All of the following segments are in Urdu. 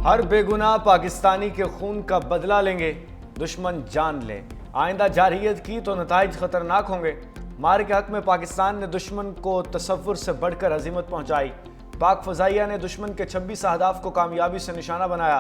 ہر بے گناہ پاکستانی کے خون کا بدلہ لیں گے، دشمن جان لے۔ آئندہ جارحیت کی تو نتائج خطرناک ہوں گے۔ مار کے حق میں پاکستان نے دشمن کو تصور سے بڑھ کر ہزیمت پہنچائی۔ پاک فضائیہ نے دشمن کے 26 اہداف کو کامیابی سے نشانہ بنایا۔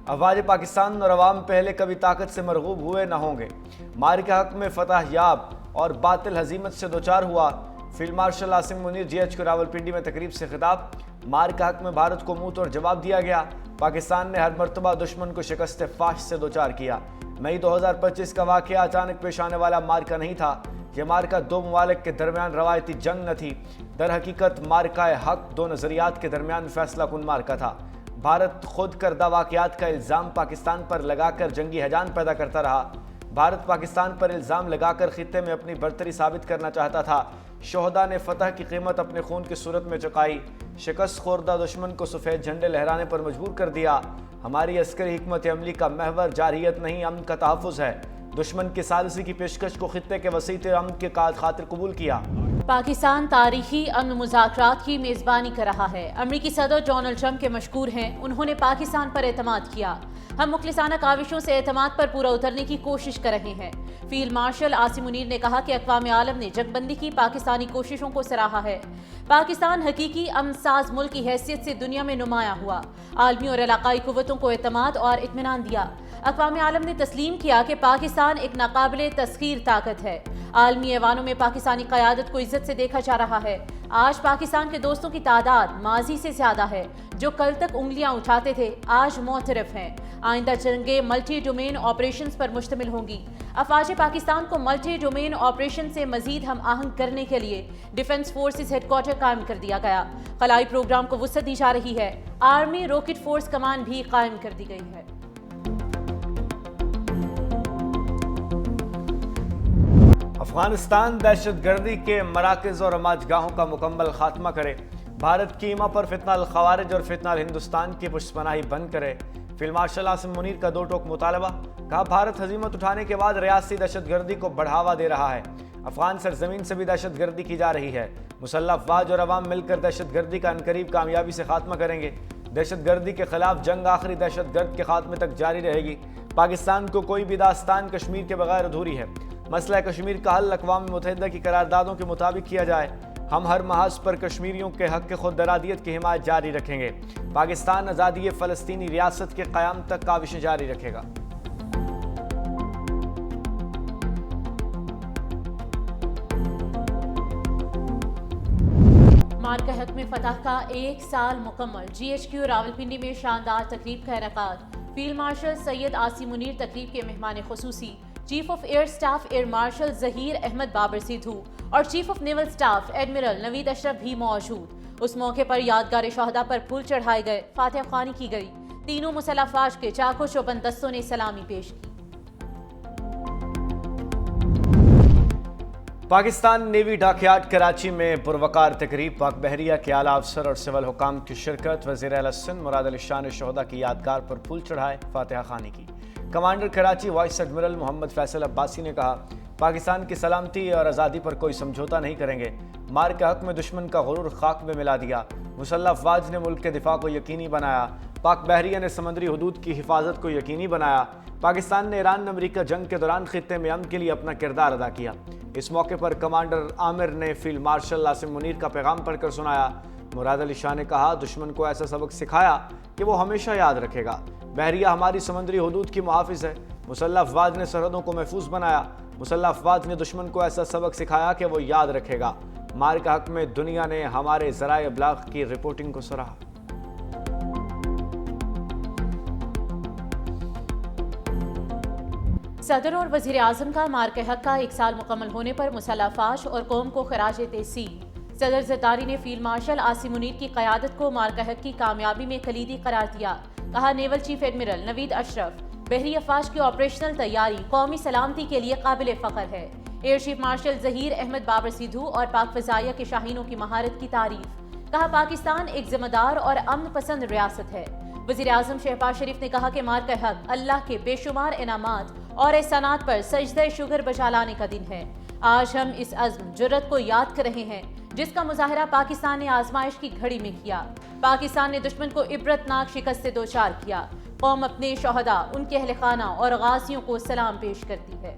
افواج پاکستان اور عوام پہلے کبھی طاقت سے مرغوب ہوئے نہ ہوں گے۔ مار کے حق میں فتح یاب اور باطل ہزیمت سے دوچار ہوا۔ Field marshal Asim Munir GH کو راولپنڈی میں تقریب سے خطاب۔ مار کے حق میں بھارت کو منہ توڑ جواب دیا گیا۔ پاکستان نے ہر مرتبہ دشمن کو شکست فاش سے دوچار کیا۔ مئی 2025 کا واقعہ اچانک پیش آنے والا مارکا نہیں تھا۔ یہ مارکا دو ممالک کے درمیان روایتی جنگ نہ تھی، در حقیقت مارکہ حق دو نظریات کے درمیان فیصلہ کن مارکا تھا۔ بھارت خود کردہ واقعات کا الزام پاکستان پر لگا کر جنگی ہیجان پیدا کرتا رہا۔ بھارت پاکستان پر الزام لگا کر خطے میں اپنی برتری ثابت کرنا چاہتا تھا۔ شہداء نے فتح کی قیمت اپنے خون کی صورت میں چکائی۔ شکست خوردہ دشمن کو سفید جھنڈے لہرانے پر مجبور کر دیا۔ ہماری عسکری حکمت عملی کا محور جارحیت نہیں، امن کا تحفظ ہے۔ دشمن کی ثالثی کی پیشکش کو خطے کے وسیع امن کے خاطر قبول کیا۔ پاکستان تاریخی امن مذاکرات کی میزبانی کر رہا ہے۔ امریکی صدر ڈونلڈ ٹرمپ کے مشکور ہیں، انہوں نے پاکستان پر اعتماد کیا۔ ہم مخلصانہ کاوشوں سے اعتماد پر پورا اترنے کی کوشش کر رہے ہیں۔ فیلڈ مارشل عاصم منیر نے کہا کہ اقوام عالم نے جنگ بندی کی پاکستانی کوششوں کو سراہا ہے۔ پاکستان حقیقی امن ساز ملک کی حیثیت سے دنیا میں نمایاں ہوا، عالمی اور علاقائی قوتوں کو اعتماد اور اطمینان دیا۔ اقوام عالم نے تسلیم کیا کہ پاکستان ایک ناقابل تسخیر طاقت ہے۔ عالمی ایوانوں میں پاکستانی قیادت کو عزت سے دیکھا جا رہا ہے۔ آج پاکستان کے دوستوں کی تعداد ماضی سے زیادہ ہے۔ جو کل تک انگلیاں اٹھاتے تھے آج معترف ہیں۔ آئندہ جنگیں ملٹی ڈومین آپریشنز پر مشتمل ہوں گی۔ افواج پاکستان کو ملٹی ڈومین آپریشن سے مزید ہم آہنگ کرنے کے لیے ڈیفنس فورسز ہیڈ کوارٹر قائم کر دیا گیا۔ خلائی پروگرام کو وسعت دی جا رہی ہے۔ آرمی راکٹ فورس کمان بھی قائم کر دی گئی ہے۔ افغانستان دہشت گردی کے مراکز اور رماج گاہوں کا مکمل خاتمہ کرے۔ بھارت کی ایما پر فتنہ الخوارج اور فتنہ الہندوستان کی پشت پناہی بند کرے۔ فیلڈ مارشل عاصم منیر کا دو ٹوک مطالبہ، کہا بھارت ہزیمت اٹھانے کے بعد ریاستی دہشت گردی کو بڑھاوا دے رہا ہے۔ افغان سرزمین سے بھی دہشت گردی کی جا رہی ہے۔ مسلح افواج اور عوام مل کر دہشت گردی کا عنقریب کامیابی سے خاتمہ کریں گے۔ دہشت گردی کے خلاف جنگ آخری دہشت گرد کے خاتمے تک جاری رہے گی۔ پاکستان کو کوئی بھی داستان کشمیر کے بغیر ادھوری ہے۔ مسئلہ کشمیر کا حل اقوام متحدہ کی قراردادوں کے مطابق کیا جائے۔ ہم ہر محاذ پر کشمیریوں کے حق خود ارادیت کی حمایت جاری رکھیں گے۔ پاکستان آزادی فلسطینی ریاست کے قیام تک کاوشیں جاری رکھے گا۔ مارکا حق میں فتح کا 1 سال مکمل۔ GHQ راولپنڈی میں شاندار تقریب کا انعقاد۔ فیلڈ مارشل سید عاصم منیر تقریب کے مہمان خصوصی۔ Chief of air staff air marshal Zaheer Ahmed Babar Sidhu اور chief of naval staff admiral Naveed Ashraf بھی موجود۔ اس موقع پر یادگار شہداء پر پھول چڑھائے گئے، فاتح خوانی کی گئی۔ تینوں مسلح افواج کے چاق و چوبند دستوں نے سلامی پیش کی۔ پاکستان نیوی ڈاک یارڈ کراچی میں پروقار تقریب، پاک بحریہ کے اعلیٰ افسر اور سول حکام کی شرکت۔ وزیر اعلیٰ سندھ مراد علی شاہ نے شہداء کی یادگار پر پھول چڑھائے، فاتحہ خوانی کی۔ کمانڈر کراچی وائس ایڈمرل محمد فیصل عباسی نے کہا پاکستان کی سلامتی اور آزادی پر کوئی سمجھوتا نہیں کریں گے۔ مار کے حق میں دشمن کا غرور خاک میں ملا دیا۔ مسلح افواج نے ملک کے دفاع کو یقینی بنایا۔ پاک بحریہ نے سمندری حدود کی حفاظت کو یقینی بنایا۔ پاکستان نے ایران امریکہ جنگ کے دوران خطے میں امن کے لیے اپنا کردار ادا کیا۔ اس موقع پر کمانڈر عامر نے فیلڈ مارشل عاصم منیر کا پیغام پڑھ کر سنایا۔ مراد علی شاہ نے کہا دشمن کو ایسا سبق سکھایا کہ وہ ہمیشہ یاد رکھے گا۔ بحریہ ہماری سمندری حدود کی محافظ ہے۔ مسلح افواج نے سرحدوں کو محفوظ بنایا۔ مسلح افواج نے دشمن کو ایسا سبق سکھایا کہ وہ یاد رکھے گا۔ مار کے حق میں دنیا نے ہمارے ذرائع ابلاغ کی رپورٹنگ کو سراہا۔ صدر اور وزیر اعظم کا مار کے حق کا 1 سال مکمل ہونے پر مسلح افواج اور قوم کو خراج تحسین۔ صدر زرداری نے فیلڈ مارشل عاصم منیر کی قیادت کو مار کے حق کی کامیابی میں کلیدی قرار دیا۔ کہا نیول چیف ایڈمرل نوید اشرف، بحری افواج کی آپریشنل تیاری قومی سلامتی کے لیے قابل فخر ہے۔ Air chief marshal Zaheer Ahmed Babar Sidhu اور پاک فضائیہ کے شاہینوں کی مہارت کی تعریف۔ کہا پاکستان ایک ذمہ دار اور امن پسند ریاست ہے۔ وزیر اعظم شہباز شریف نے کہا کہ مار کا حق اللہ کے بے شمار انعامات اور احسانات پر سجدہ شکر بجا لانے کا دن ہے۔ آج ہم اس عزم جرت کو یاد کر رہے ہیں جس کا مظاہرہ پاکستان نے آزمائش کی گھڑی میں کیا۔ پاکستان نے دشمن کو عبرتناک شکست سے دوچار کیا۔ قوم اپنے شہداء، ان کے اہل خانہ اور غازیوں کو سلام پیش کرتی ہے۔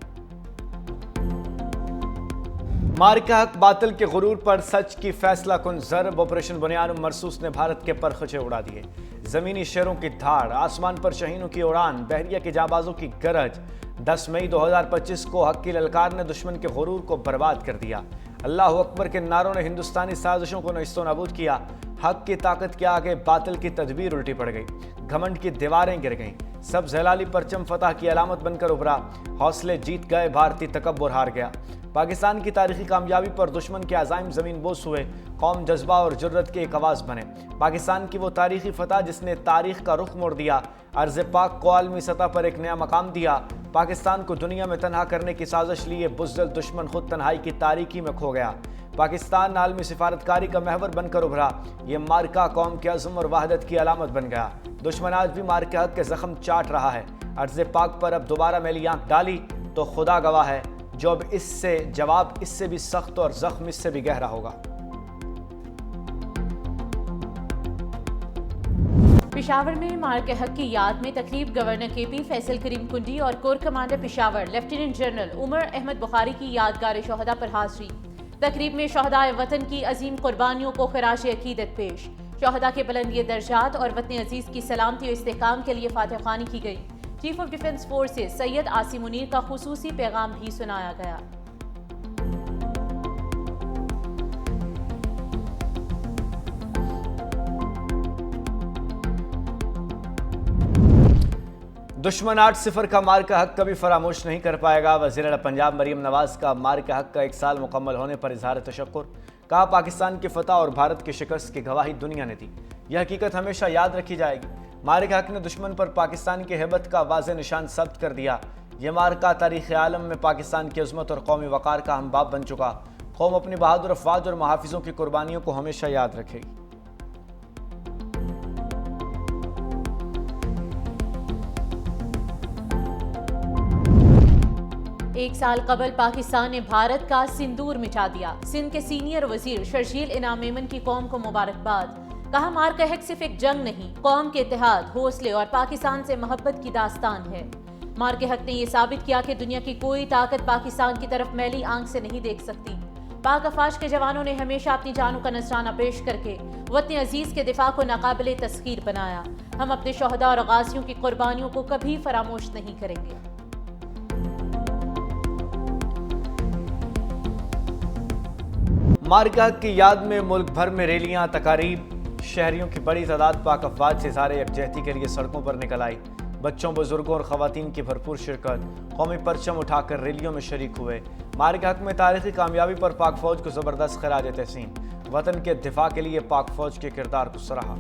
مارکہ حق باطل کے غرور پر سچ کی فیصلہ کن ضرب آپریشن بنیان مرصوص نے بھارت کے پرخچے اڑا دیے۔ زمینی شیروں کی دھاڑ، آسمان پر شاہینوں کی اڑان، بحریہ کے جانبازوں کی گرج۔ 10 مئی 2025 کو حق کی للکار نے دشمن کے غرور کو برباد کر دیا۔ اللہ اکبر کے نعروں نے ہندوستانی سازشوں کو نیست و نابود کیا۔ حق کی طاقت کے آگے باطل کی تدبیر الٹی پڑ گئی، گھمنڈ کی دیواریں گر گئیں۔ سب ہلالی پرچم فتح کی علامت بن کر ابھرا، حوصلے جیت گئے، بھارتی تکبر ہار گیا۔ پاکستان کی تاریخی کامیابی پر دشمن کے عزائم زمین بوس ہوئے، قوم جذبہ اور جرت کے ایک آواز بنے۔ پاکستان کی وہ تاریخی فتح جس نے تاریخ کا رخ موڑ دیا، ارض پاک کو عالمی سطح پر ایک نیا مقام دیا۔ پاکستان کو دنیا میں تنہا کرنے کی سازش لیے بزدل دشمن خود تنہائی کی تاریکی میں کھو گیا۔ پاکستان عالمی سفارتکاری کا محور بن کر ابھرا۔ یہ مارکہ قوم کے عزم اور وحدت کی علامت بن گیا۔ دشمن آج بھی مارکہ حق کے زخم چاٹ رہا ہے۔ ارض پاک پر اب دوبارہ میلی آنکھ ڈالی تو خدا گواہ ہے، جو اب اس سے جواب اس سے بھی سخت اور زخم اس سے بھی گہرا ہوگا۔ پشاور میں مارکہ حق کی یاد میں تقریب گورنر کے پی فیصل کریم کنڈی اور corps commander Peshawar lieutenant general Umar Ahmed Bukhari کی یادگار شہداء پر حاضری۔ تقریب میں شہدائے وطن کی عظیم قربانیوں کو خراج عقیدت پیش۔ شہداء کے بلند درجات اور وطن عزیز کی سلامتی و استحکام کے لیے فاتح خوانی کی گئی۔ چیف آف ڈیفنس فورسز سید عاصم منیر کا خصوصی پیغام بھی سنایا گیا۔ دشمن 8-0 کا مارکہ حق کبھی فراموش نہیں کر پائے گا۔ وزیر اعلیٰ پنجاب مریم نواز کا مارکہ حق کا 1 سال مکمل ہونے پر اظہار تشکر۔ کہا پاکستان کی فتح اور بھارت کی شکست کی گواہی دنیا نے دی، یہ حقیقت ہمیشہ یاد رکھی جائے گی۔ مارکہ حق نے دشمن پر پاکستان کی ہیبت کا واضح نشان ثبت کر دیا۔ یہ مارکہ تاریخ عالم میں پاکستان کی عظمت اور قومی وقار کا ہم باب بن چکا۔ قوم اپنی بہادر افواج اور محافظوں کی قربانیوں کو ہمیشہ یاد رکھے گی۔ ایک سال قبل پاکستان نے بھارت کا سندور مٹا دیا۔ سندھ کے سینئر وزیر شرجیل انعام میمن کی قوم کو مبارکباد۔ کہا مارکہ حق صرف ایک جنگ نہیں، قوم کے اتحاد، حوصلے اور پاکستان سے محبت کی داستان ہے۔ مارکہ حق نے یہ ثابت کیا کہ دنیا کی کوئی طاقت پاکستان کی طرف میلی آنکھ سے نہیں دیکھ سکتی۔ پاک افواج کے جوانوں نے ہمیشہ اپنی جانوں کا نذرانہ پیش کر کے وطن عزیز کے دفاع کو ناقابل تسخیر بنایا۔ ہم اپنے شہداء اور غازیوں کی قربانیوں کو کبھی فراموش نہیں کریں گے۔ مارکہ حق کی یاد میں ملک بھر میں ریلیاں، تقاریب، شہریوں کی بڑی تعداد پاک افواج سے اظہار یکجہتی کے لیے سڑکوں پر نکل آئی۔ بچوں، بزرگوں اور خواتین کی بھرپور شرکت، قومی پرچم اٹھا کر ریلیوں میں شریک ہوئے۔ مارکہ حق میں تاریخی کامیابی پر پاک فوج کو زبردست خراج تحسین، وطن کے دفاع کے لیے پاک فوج کے کردار کو سراہا۔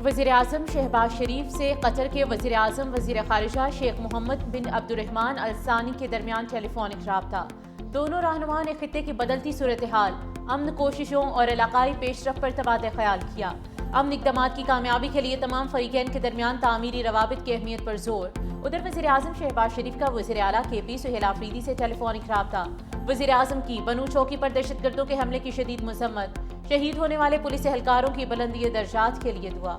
وزیر اعظم شہباز شریف سے قطر کے وزیر اعظم وزیر خارجہ شیخ محمد بن عبد الرحمن ال ثانی کے درمیان ٹیلی فونک رابطہ۔ دونوں رہنماؤں نے خطے کی بدلتی صورتحال، امن کوششوں اور علاقائی پیش رفت پر تبادلہ خیال کیا۔ امن اقدامات کی کامیابی کے لیے تمام فریقین کے درمیان تعمیری روابط کی اہمیت پر زور۔ ادھر وزیر اعظم شہباز شریف کا وزیر اعلیٰ کے پی سہیل آفریدی سے ٹیلی فونک رابطہ۔ وزیر اعظم کی بنو چوکی پر دہشت گردوں کے حملے کی شدید مذمت، شہید ہونے والے پولیس اہلکاروں کی بلندی درجات کے لیے دعا۔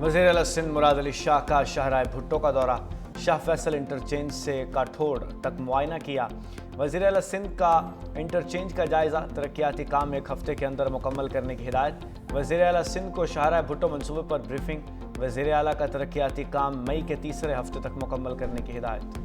وزیر اعلیٰ سندھ مراد علی شاہ کا شاہراہ بھٹو کا دورہ، شاہ فیصل انٹرچینج سے کاٹھوڑ تک معائنہ کیا۔ وزیر اعلیٰ سندھ کا انٹرچینج کا جائزہ، ترقیاتی کام 1 ہفتے کے اندر مکمل کرنے کی ہدایت۔ وزیر اعلیٰ سندھ کو شاہراہ بھٹو منصوبے پر بریفنگ، وزیر اعلیٰ کا ترقیاتی کام مئی کے 3 ہفتے تک مکمل کرنے کی ہدایت۔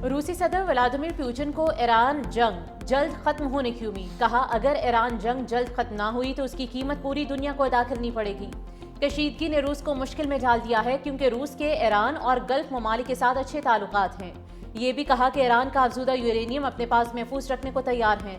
روسی صدر ولادیمیر پوٹن کو ایران جنگ جلد ختم ہونے کی امید۔ کہا اگر ایران جنگ جلد ختم نہ ہوئی تو اس کی قیمت پوری دنیا کو ادا کرنی پڑے گی۔ کشیدگی نے روس کو مشکل میں ڈال دیا ہے کیونکہ روس کے ایران اور گلف ممالک کے ساتھ اچھے تعلقات ہیں۔ یہ بھی کہا کہ ایران کا افزودہ یورینیم اپنے پاس محفوظ رکھنے کو تیار ہیں۔